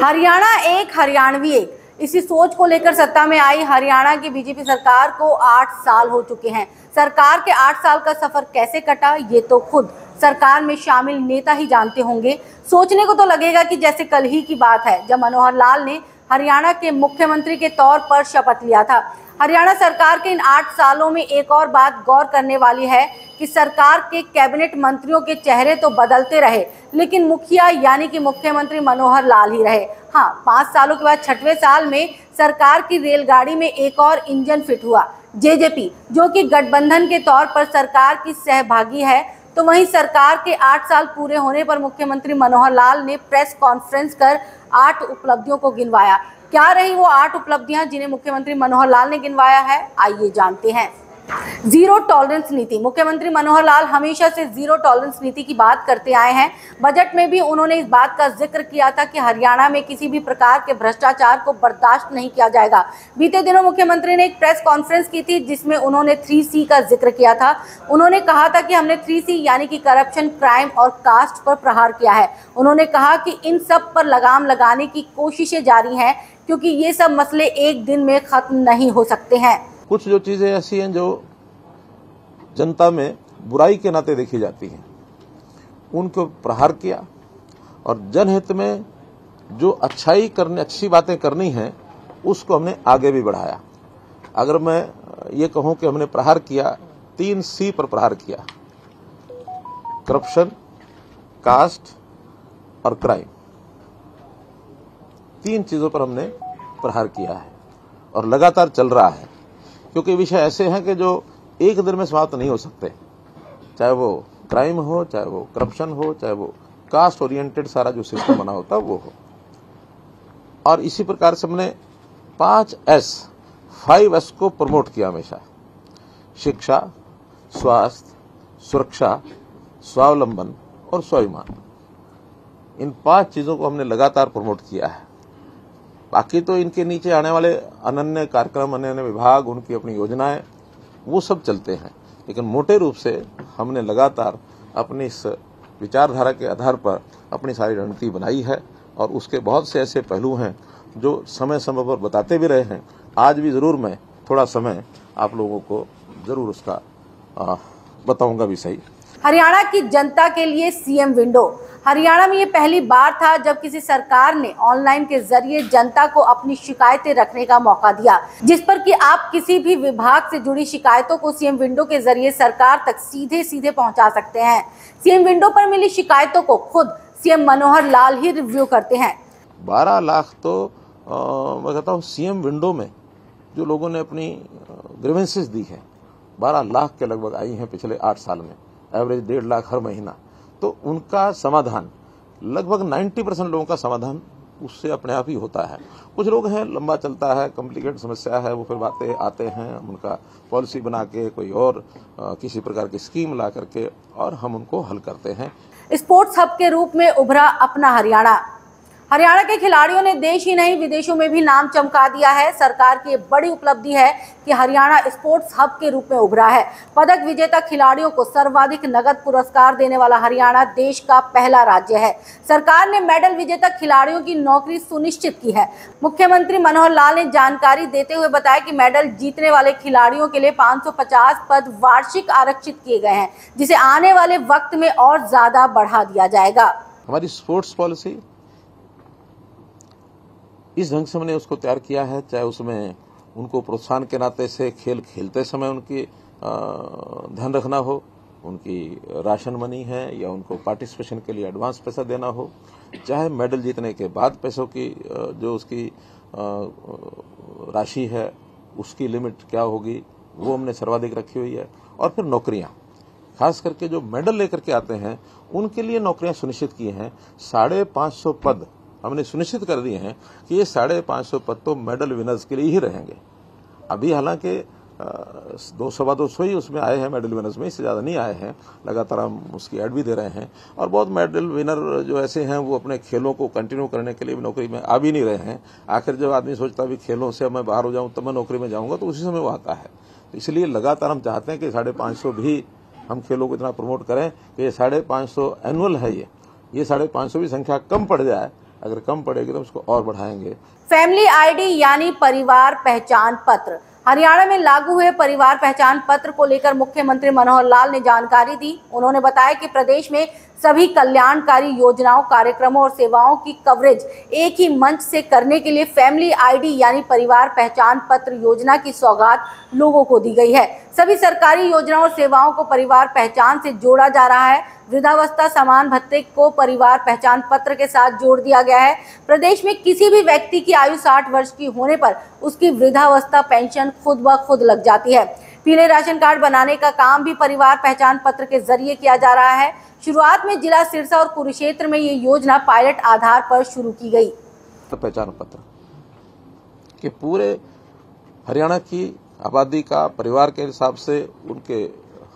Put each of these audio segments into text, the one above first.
हरियाणा एक, हरियाणवी एक, इसी सोच को लेकर सत्ता में आई हरियाणा की बीजेपी सरकार को 8 साल हो चुके हैं। सरकार के 8 साल का सफर कैसे कटा ये तो खुद सरकार में शामिल नेता ही जानते होंगे। सोचने को तो लगेगा कि जैसे कल ही की बात है जब मनोहर लाल ने हरियाणा के मुख्यमंत्री के तौर पर शपथ लिया था। हरियाणा सरकार के इन 8 सालों में एक और बात गौर करने वाली है कि सरकार के कैबिनेट मंत्रियों के चेहरे तो बदलते रहे, लेकिन मुखिया यानी कि मुख्यमंत्री मनोहर लाल ही रहे। हाँ, 5 सालों के बाद 6वें साल में सरकार की रेलगाड़ी में एक और इंजन फिट हुआ। जेजेपी, जो कि गठबंधन के तौर पर सरकार की सहभागी है, तो वहीं सरकार के 8 साल पूरे होने पर मुख्यमंत्री मनोहर लाल ने प्रेस कॉन्फ्रेंस कर 8 उपलब्धियों को गिनवाया। क्या रही वो 8 उपलब्धियां जिन्हें मुख्यमंत्री मनोहर लाल ने गिनवाया है, आइए जानते हैं। जीरो टॉलरेंस नीति। मुख्यमंत्री मनोहर लाल हमेशा से जीरो टॉलरेंस नीति की बात करते आए हैं। बजट में भी उन्होंने इस बात का जिक्र किया था कि हरियाणा में किसी भी प्रकार के भ्रष्टाचार को बर्दाश्त नहीं किया जाएगा। बीते दिनों मुख्यमंत्री ने एक प्रेस कॉन्फ्रेंस की थी जिसमें उन्होंने 3C का जिक्र किया था। उन्होंने कहा था कि हमने 3C यानी कि करप्शन, क्राइम और कास्ट पर प्रहार किया है। उन्होंने कहा कि इन सब पर लगाम लगाने की कोशिशें जारी हैं क्योंकि ये सब मसले एक दिन में खत्म नहीं हो सकते हैं। कुछ जो चीजें ऐसी हैं जो जनता में बुराई के नाते देखी जाती हैं, उनको प्रहार किया और जनहित में जो अच्छी बातें करनी हैं उसको हमने आगे भी बढ़ाया। अगर मैं ये कहूं कि हमने प्रहार किया, 3C पर प्रहार किया, करप्शन, कास्ट और क्राइम, 3 चीजों पर हमने प्रहार किया है और लगातार चल रहा है, क्योंकि विषय ऐसे हैं कि जो एक दिन में समाप्त नहीं हो सकते। चाहे वो क्राइम हो, चाहे वो करप्शन हो, चाहे वो कास्ट ओरिएंटेड सारा जो सिस्टम बना होता है वो हो। और इसी प्रकार से हमने 5S को प्रमोट किया हमेशा। शिक्षा, स्वास्थ्य, सुरक्षा, स्वावलंबन और स्वाभिमान, इन 5 चीजों को हमने लगातार प्रमोट किया है। बाकी तो इनके नीचे आने वाले अनन्य कार्यक्रम, अनन्य विभाग, उनकी अपनी योजनाएं, वो सब चलते हैं, लेकिन मोटे रूप से हमने लगातार अपनी इस विचारधारा के आधार पर अपनी सारी रणनीति बनाई है और उसके बहुत से ऐसे पहलू हैं जो समय समय पर बताते भी रहे हैं। आज भी जरूर मैं थोड़ा समय आप लोगों को जरूर उसका बताऊंगा भी सही। हरियाणा की जनता के लिए सीएम विंडो। हरियाणा में ये पहली बार था जब किसी सरकार ने ऑनलाइन के जरिए जनता को अपनी शिकायतें रखने का मौका दिया, जिस पर कि आप किसी भी विभाग से जुड़ी शिकायतों को सीएम विंडो के जरिए सरकार तक सीधे पहुंचा सकते हैं। सीएम विंडो पर मिली शिकायतों को खुद सीएम मनोहर लाल ही रिव्यू करते हैं। 12 लाख तो मैं कहता हूँ सीएम विंडो में जो लोगों ने अपनी ग्रीवेंसेस दी है, 12 लाख के लगभग आई हैं पिछले 8 साल में, एवरेज 1.5 लाख हर महीना। तो उनका समाधान लगभग 90% लोगों का समाधान उससे अपने आप ही होता है। कुछ लोग हैं लंबा चलता है, कॉम्प्लिकेटेड समस्या है, वो फिर बातें आते हैं, हम उनका पॉलिसी बना के कोई और किसी प्रकार की स्कीम ला करके और हम उनको हल करते हैं। स्पोर्ट्स हब के रूप में उभरा अपना हरियाणा। हरियाणा के खिलाड़ियों ने देश ही नहीं विदेशों में भी नाम चमका दिया है। सरकार की बड़ी उपलब्धि है कि हरियाणा स्पोर्ट्स हब के रूप में उभरा है। पदक विजेता खिलाड़ियों को सर्वाधिक नगद पुरस्कार देने वाला हरियाणा देश का पहला राज्य है। सरकार ने मेडल विजेता खिलाड़ियों की नौकरी सुनिश्चित की है। मुख्यमंत्री मनोहर लाल ने जानकारी देते हुए बताया कि मेडल जीतने वाले खिलाड़ियों के लिए 550 पद वार्षिक आरक्षित किए गए हैं, जिसे आने वाले वक्त में और ज्यादा बढ़ा दिया जाएगा। हमारी स्पोर्ट्स पॉलिसी इस ढंग से हमने उसको तैयार किया है, चाहे उसमें उनको प्रोत्साहन के नाते से खेल खेलते समय उनकी ध्यान रखना हो, उनकी राशन मनी है या उनको पार्टिसिपेशन के लिए एडवांस पैसा देना हो, चाहे मेडल जीतने के बाद पैसों की जो उसकी राशि है उसकी लिमिट क्या होगी वो हमने सर्वाधिक रखी हुई है। और फिर नौकरियां, खास करके जो मेडल लेकर के आते हैं उनके लिए नौकरियां सुनिश्चित की हैं। 550 पद हमने सुनिश्चित कर दिए हैं कि ये 550 पद तो मेडल विनर्स के लिए ही रहेंगे। अभी हालांकि 200-250 ही उसमें आए हैं मेडल विनर्स में, इससे ज्यादा नहीं आए हैं। लगातार हम उसकी ऐड भी दे रहे हैं और बहुत मेडल विनर जो ऐसे हैं वो अपने खेलों को कंटिन्यू करने के लिए भी नौकरी में आ भी नहीं रहे हैं। आखिर जब आदमी सोचता भी खेलों से मैं बाहर हो जाऊं तब मैं नौकरी में जाऊंगा, तो उसी समय वो आता है। तो इसलिए लगातार हम चाहते हैं कि 550 भी हम खेलों को इतना प्रमोट करें कि ये 550 एनुअल है, ये 550 भी संख्या कम पड़ जाए, अगर कम पड़ेगी तो उसको और बढ़ाएंगे। फैमिली आईडी यानी परिवार पहचान पत्र। हरियाणा में लागू हुए परिवार पहचान पत्र को लेकर मुख्यमंत्री मनोहर लाल ने जानकारी दी। उन्होंने बताया कि प्रदेश में सभी कल्याणकारी योजनाओं, कार्यक्रमों और सेवाओं की कवरेज एक ही मंच से करने के लिए फैमिली आईडी यानी परिवार पहचान पत्र योजना की सौगात लोगों को दी गई है। सभी सरकारी योजनाओं और सेवाओं को परिवार पहचान से जोड़ा जा रहा है। वृद्धावस्था समान भत्ते को परिवार पहचान पत्र के साथ जोड़ दिया गया है। प्रदेश में किसी भी व्यक्ति की आयु 60 वर्ष की होने पर उसकी वृद्धावस्था पेंशन खुद ब खुद लग जाती है। पीले राशन कार्ड बनाने का काम भी परिवार पहचान पत्र के जरिए किया जा रहा है। शुरुआत में जिला सिरसा और कुरुक्षेत्र में ये योजना पायलट आधार पर शुरू की गई। पहचान पत्र के पूरे हरियाणा की आबादी का, परिवार के हिसाब से उनके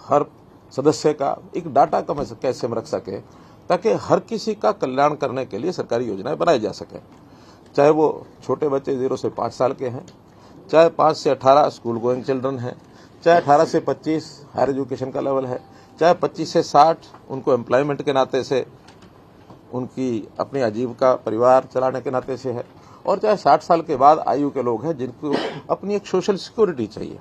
हर सदस्य का एक डाटा कैसे हम रख सके ताकि हर किसी का कल्याण करने के लिए सरकारी योजनाएं बनाई जा सके। चाहे वो छोटे बच्चे 0 से 5 साल के हैं, चाहे 5 से 18 स्कूल गोइंग चिल्ड्रन हैं, चाहे 18 से 25 हायर एजुकेशन का लेवल है, चाहे 25 से 60 उनको एम्प्लॉयमेंट के नाते से उनकी अपनी आजीविका परिवार चलाने के नाते से है, और चाहे 60 साल के बाद आयु के लोग हैं जिनको अपनी एक सोशल सिक्योरिटी चाहिए,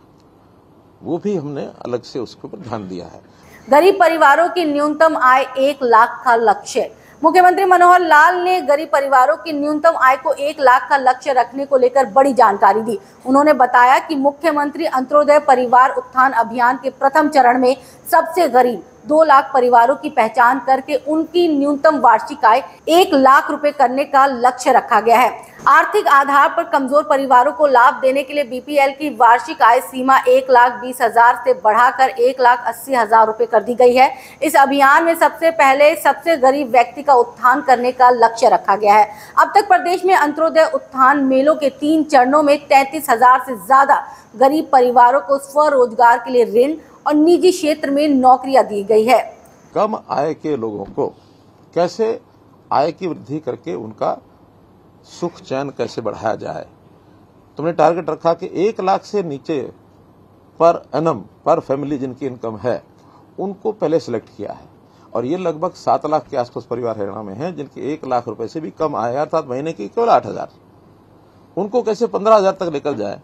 वो भी हमने अलग से उसके ऊपर ध्यान दिया है। गरीब परिवारों की न्यूनतम आय 1 लाख का लक्ष्य। मुख्यमंत्री मनोहर लाल ने गरीब परिवारों की न्यूनतम आय को 1 लाख का लक्ष्य रखने को लेकर बड़ी जानकारी दी। उन्होंने बताया कि मुख्यमंत्री अंत्योदय परिवार उत्थान अभियान के प्रथम चरण में सबसे गरीब 2 लाख परिवारों की पहचान करके उनकी न्यूनतम वार्षिक आय 1 लाख रुपए करने का लक्ष्य रखा गया है। आर्थिक आधार पर कमजोर परिवारों को लाभ देने के लिए बीपीएल की वार्षिक आय सीमा 1,20,000 से बढ़ाकर 1,80,000 रुपए कर दी गई है। इस अभियान में सबसे पहले सबसे गरीब व्यक्ति का उत्थान करने का लक्ष्य रखा गया है। अब तक प्रदेश में अंत्योदय उत्थान मेलों के 3 चरणों में 33,000 से ज्यादा गरीब परिवारों को स्वरोजगार के लिए ऋण और निजी क्षेत्र में नौकरियां दी गई है। कम आय के लोगों को कैसे आय की वृद्धि करके उनका सुख चैन कैसे बढ़ाया जाए, तुमने टारगेट रखा कि 1 लाख से नीचे पर एनम पर फैमिली जिनकी इनकम है उनको पहले सिलेक्ट किया है, और ये लगभग 7 लाख के आसपास परिवार हरियाणा में हैं जिनकी 1 लाख रुपए से भी कम आय, अर्थात महीने की केवल 8,000, उनको कैसे 15,000 तक लेकर जाए,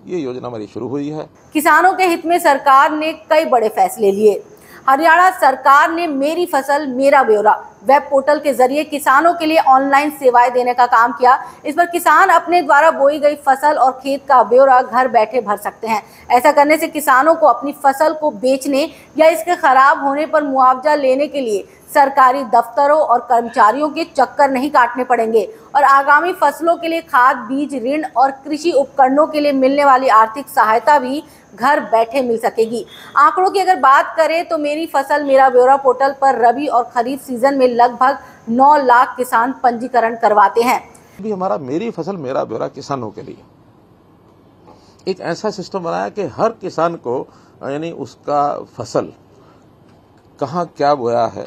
ये योजना हमारी शुरू हुई है। किसानों के हित में सरकार ने कई बड़े फैसले लिए। हरियाणा सरकार ने मेरी फसल मेरा ब्यौरा वेब पोर्टल के जरिए किसानों के लिए ऑनलाइन सेवाएं देने का काम किया। इस पर किसान अपने द्वारा बोई गई फसल और खेत का ब्यौरा घर बैठे भर सकते हैं। ऐसा करने से किसानों को अपनी फसल को बेचने या इसके खराब होने पर मुआवजा लेने के लिए सरकारी दफ्तरों और कर्मचारियों के चक्कर नहीं काटने पड़ेंगे, और आगामी फसलों के लिए खाद, बीज, ऋण और कृषि उपकरणों के लिए मिलने वाली आर्थिक सहायता भी घर बैठे मिल सकेगी। आंकड़ों की अगर बात करें तो मेरी फसल मेरा ब्यौरा पोर्टल पर रबी और खरीफ सीजन में लगभग 9 लाख किसान पंजीकरण करवाते हैं। भी हमारा मेरी फसल मेरा ब्यौरा किसानों के लिए एक ऐसा सिस्टम बनाया कि हर किसान को यानी उसका फसल कहाँ क्या बोया है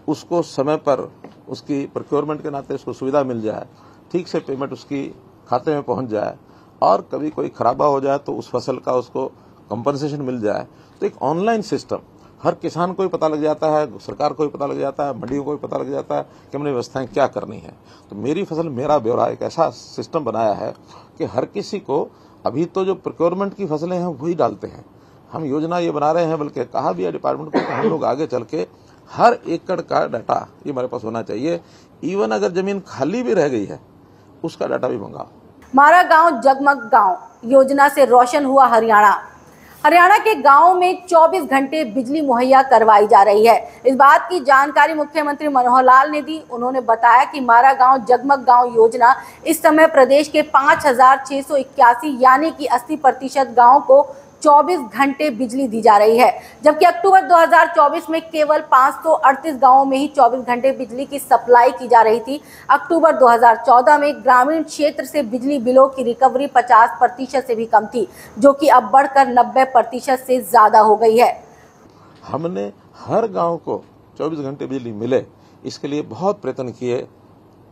उसको समय पर उसकी प्रोक्योरमेंट के नाते उसको सुविधा मिल जाए, ठीक से पेमेंट उसकी खाते में पहुंच जाए, और कभी कोई खराबा हो जाए तो उस फसल का उसको कंपनसेशन मिल जाए। तो एक ऑनलाइन सिस्टम हर किसान को ही पता लग जाता है, सरकार को भी पता लग जाता है, मंडियों को भी पता लग जाता है कि हमने व्यवस्थाएं क्या करनी है। तो मेरी फसल मेरा ब्यौरा एक ऐसा सिस्टम बनाया है कि हर किसी को, अभी तो जो प्रोक्योरमेंट की फसलें हैं वही डालते हैं, हम योजना ये बना रहे हैं, बल्कि कहा भी है डिपार्टमेंट को कि हम लोग आगे चल के हर एकड़ का डाटा ये हमारे पास होना चाहिए। इवन अगर जमीन खाली भी रह गई है उसका डाटा भी मंगाओ। हमारा गांव जगमग गांव योजना से रोशन हुआ हरियाणा। हरियाणा के गांवों में 24 घंटे बिजली मुहैया करवाई जा रही है। इस बात की जानकारी मुख्यमंत्री मनोहर लाल ने दी। उन्होंने बताया कि हमारा गांव जगमग गांव योजना इस समय प्रदेश के 5,681 यानी कि 80% गाँव को 24 घंटे बिजली दी जा रही है, जबकि अक्टूबर 2024 में केवल 538 गांवों में ही 24 घंटे बिजली की सप्लाई की जा रही थी। अक्टूबर 2014 में ग्रामीण क्षेत्र से बिजली बिलों की रिकवरी 50% से भी कम थी, जो कि अब बढ़कर 90% से ज्यादा हो गई है। हमने हर गांव को 24 घंटे बिजली मिले, इसके लिए बहुत प्रयत्न किए।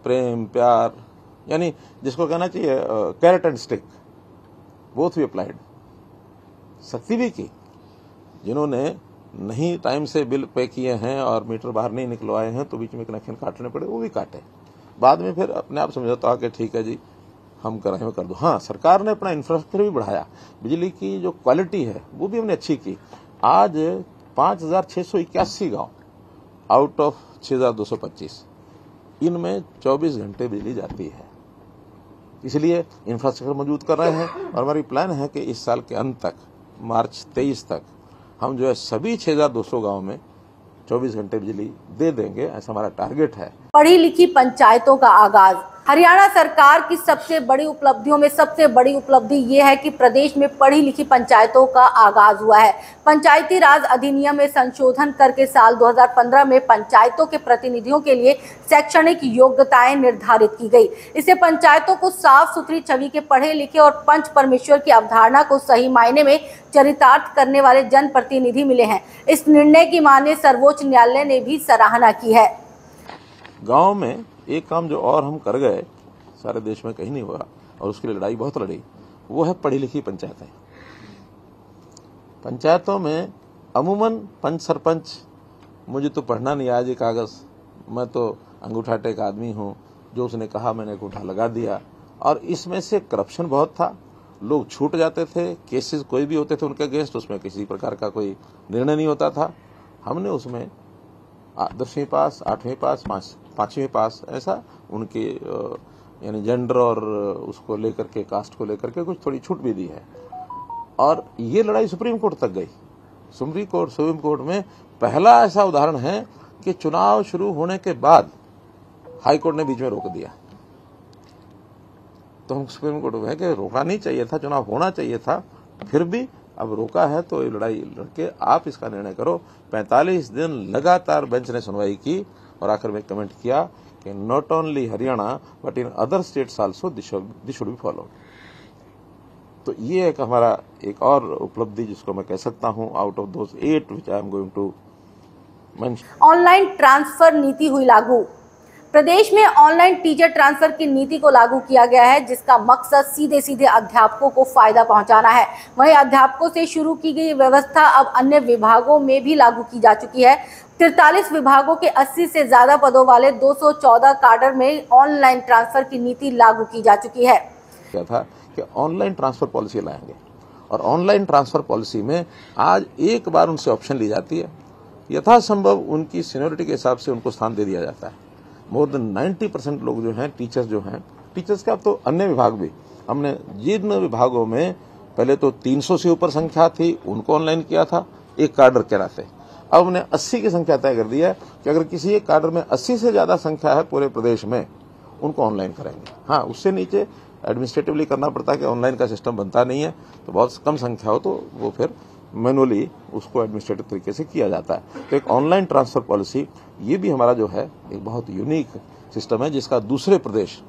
प्रेम, प्यार, यानी जिसको कहना चाहिए carrot and stick, both we applied. सख्ती भी की, जिन्होंने नहीं टाइम से बिल पे किए हैं और मीटर बाहर नहीं निकलवाए हैं तो बीच में कनेक्शन काटने पड़े, वो भी काटे। बाद में फिर अपने आप समझौता आके ठीक है जी हम कराएं कर दो। हाँ, सरकार ने अपना इंफ्रास्ट्रक्चर भी बढ़ाया, बिजली की जो क्वालिटी है वो भी हमने अच्छी की। आज 5,681 गांव आउट ऑफ 6,225 इनमें 24 घंटे बिजली जाती है। इसलिए इंफ्रास्ट्रक्चर मजबूत कर रहे हैं और हमारी प्लान है कि इस साल के अंत तक, मार्च 23 तक, हम जो है सभी 6,200 गांव में 24 घंटे बिजली दे देंगे, ऐसा हमारा टारगेट है। पढ़ी लिखी पंचायतों का आगाज। हरियाणा सरकार की सबसे बड़ी उपलब्धियों में सबसे बड़ी उपलब्धि ये है कि प्रदेश में पढ़ी लिखी पंचायतों का आगाज हुआ है। पंचायती राज अधिनियम में संशोधन करके साल 2015 में पंचायतों के प्रतिनिधियों के लिए शैक्षणिक योग्यताएं निर्धारित की गई। इससे पंचायतों को साफ सुथरी छवि के पढ़े लिखे और पंच परमेश्वर की अवधारणा को सही मायने में चरितार्थ करने वाले जनप्रतिनिधि मिले हैं। इस निर्णय की माने सर्वोच्च न्यायालय ने भी सराहना की है। गांव में एक काम जो और हम कर गए, सारे देश में कहीं नहीं हुआ और उसके लिए लड़ाई बहुत लड़ी, वो है पढ़ी लिखी पंचायतें। पंचायतों में अमूमन पंच सरपंच, मुझे तो पढ़ना नहीं आया जी कागज, मैं तो अंगूठा टेक आदमी हूं, जो उसने कहा मैंने अंगूठा लगा दिया। और इसमें से करप्शन बहुत था, लोग छूट जाते थे, केसेस कोई भी होते थे उनके अगेंस्ट, उसमें किसी प्रकार का कोई निर्णय नहीं होता था। हमने उसमें 10वीं पास, 8वीं पास, 5वीं पास, ऐसा उनके यानी जेंडर और उसको लेकर के, कास्ट को लेकर के कुछ थोड़ी छूट भी दी है। और ये लड़ाई सुप्रीम कोर्ट तक गई। सुप्रीम कोर्ट में पहला ऐसा उदाहरण है कि चुनाव शुरू होने के बाद हाई कोर्ट ने बीच में रोक दिया। तो हम सुप्रीम कोर्ट में है कि रोकना नहीं चाहिए था, चुनाव होना चाहिए था, फिर भी अब रोका है तो ये लड़ाई लड़के आप इसका निर्णय करो। 45 दिन लगातार बेंच ने सुनवाई की और आखिर में कमेंट किया कि not only Haryana but in other states also this should be followed. तो ये एक हमारा एक और उपलब्धि जिसको मैं कह सकता हूं, out of those 8 which I am going to mention. Online transfer नीति हुई लागू। प्रदेश में ऑनलाइन टीचर ट्रांसफर की नीति को लागू किया गया है, जिसका मकसद सीधे सीधे अध्यापकों को फायदा पहुंचाना है। वहीं अध्यापकों से शुरू की गई व्यवस्था अब अन्य विभागों में भी लागू की जा चुकी है। 43 विभागों के 80 से ज्यादा पदों वाले 214 काडर में ऑनलाइन ट्रांसफर की नीति लागू की जा चुकी है। क्या था कि ऑनलाइन ट्रांसफर पॉलिसी लाएंगे और ऑनलाइन ट्रांसफर पॉलिसी में आज एक बार उनसे ऑप्शन ली जाती है, यथासंभव उनकी सीनियरिटी के हिसाब से उनको स्थान दे दिया जाता है। मोर देन 90% लोग जो हैं, टीचर्स के, अब तो अन्य विभाग भी, हमने जिन विभागों में पहले तो 300 से ऊपर संख्या थी उनको ऑनलाइन किया था एक काडर के नाते, अब हमने 80 की संख्या तय कर दी है कि अगर किसी एक काडर में 80 से ज्यादा संख्या है पूरे प्रदेश में, उनको ऑनलाइन करेंगे। हाँ, उससे नीचे एडमिनिस्ट्रेटिवली करना पड़ता है कि ऑनलाइन का सिस्टम बनता नहीं है, तो बहुत कम संख्या हो तो वो फिर मैनुअली उसको एडमिनिस्ट्रेटिव तरीके से किया जाता है। तो एक ऑनलाइन ट्रांसफर पॉलिसी, ये भी हमारा जो है एक बहुत यूनिक सिस्टम है, जिसका दूसरे प्रदेश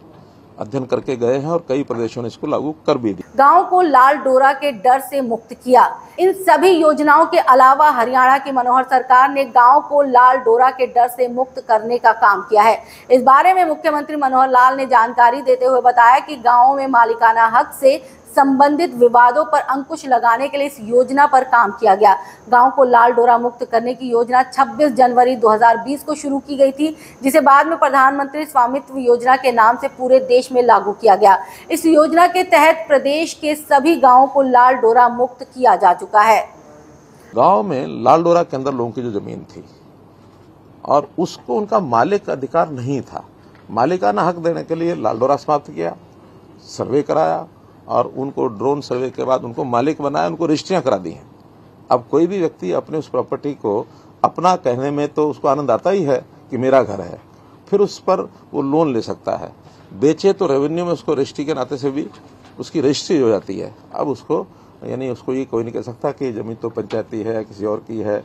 अध्ययन करके गए हैं और कई प्रदेशों ने इसको लागू कर भी दिया। गांव को लाल डोरा के डर से मुक्त किया। इन सभी योजनाओं के अलावा हरियाणा की मनोहर सरकार ने गांव को लाल डोरा के डर से मुक्त करने का काम किया है। इस बारे में मुख्यमंत्री मनोहर लाल ने जानकारी देते हुए बताया कि गांवों में मालिकाना हक से संबंधित विवादों पर अंकुश लगाने के लिए इस योजना पर काम किया गया। गांव को लाल डोरा मुक्त करने की योजना 26 जनवरी 2020 को शुरू की गई थी, जिसे बाद में प्रधानमंत्री स्वामित्व योजना के नाम से पूरे देश में लागू किया गया। इस योजना के तहत प्रदेश के सभी गांवों को लाल डोरा मुक्त किया जा चुका है। गांव में लाल डोरा के अंदर लोगों की जो जमीन थी और उसको उनका मालिक अधिकार नहीं था, मालिकाना हक देने के लिए लाल डोरा समाप्त किया, सर्वे कराया और उनको ड्रोन सर्वे के बाद उनको मालिक बनाया, उनको रजिस्ट्रियां करा दी हैं। अब कोई भी व्यक्ति अपने उस प्रॉपर्टी को अपना कहने में तो उसको आनंद आता ही है कि मेरा घर है, फिर उस पर वो लोन ले सकता है, बेचे तो रेवेन्यू में उसको रजिस्ट्री के नाते से भी उसकी रजिस्ट्री हो जाती है। अब उसको यानी उसको ये कोई नहीं कह सकता कि जमीन तो पंचायती है किसी और की है।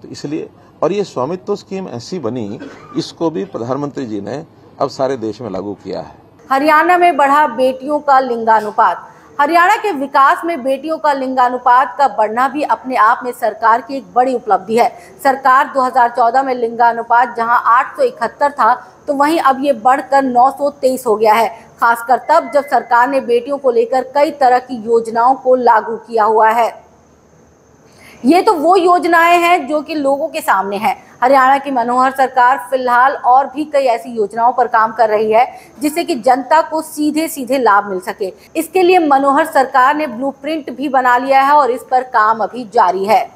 तो इसलिए, और ये स्वामित्व स्कीम ऐसी बनी, इसको भी प्रधानमंत्री जी ने अब सारे देश में लागू किया है। हरियाणा में बढ़ा बेटियों का लिंगानुपात। हरियाणा के विकास में बेटियों का लिंगानुपात का बढ़ना भी अपने आप में सरकार की एक बड़ी उपलब्धि है। सरकार 2014 में लिंगानुपात जहां 871 था, तो वहीं अब ये बढ़कर 923 हो गया है। खासकर तब जब सरकार ने बेटियों को लेकर कई तरह की योजनाओं को लागू किया हुआ है। ये तो वो योजनाएं हैं जो कि लोगों के सामने हैं। हरियाणा की मनोहर सरकार फिलहाल और भी कई ऐसी योजनाओं पर काम कर रही है जिससे कि जनता को सीधे सीधे लाभ मिल सके। इसके लिए मनोहर सरकार ने ब्लूप्रिंट भी बना लिया है और इस पर काम अभी जारी है।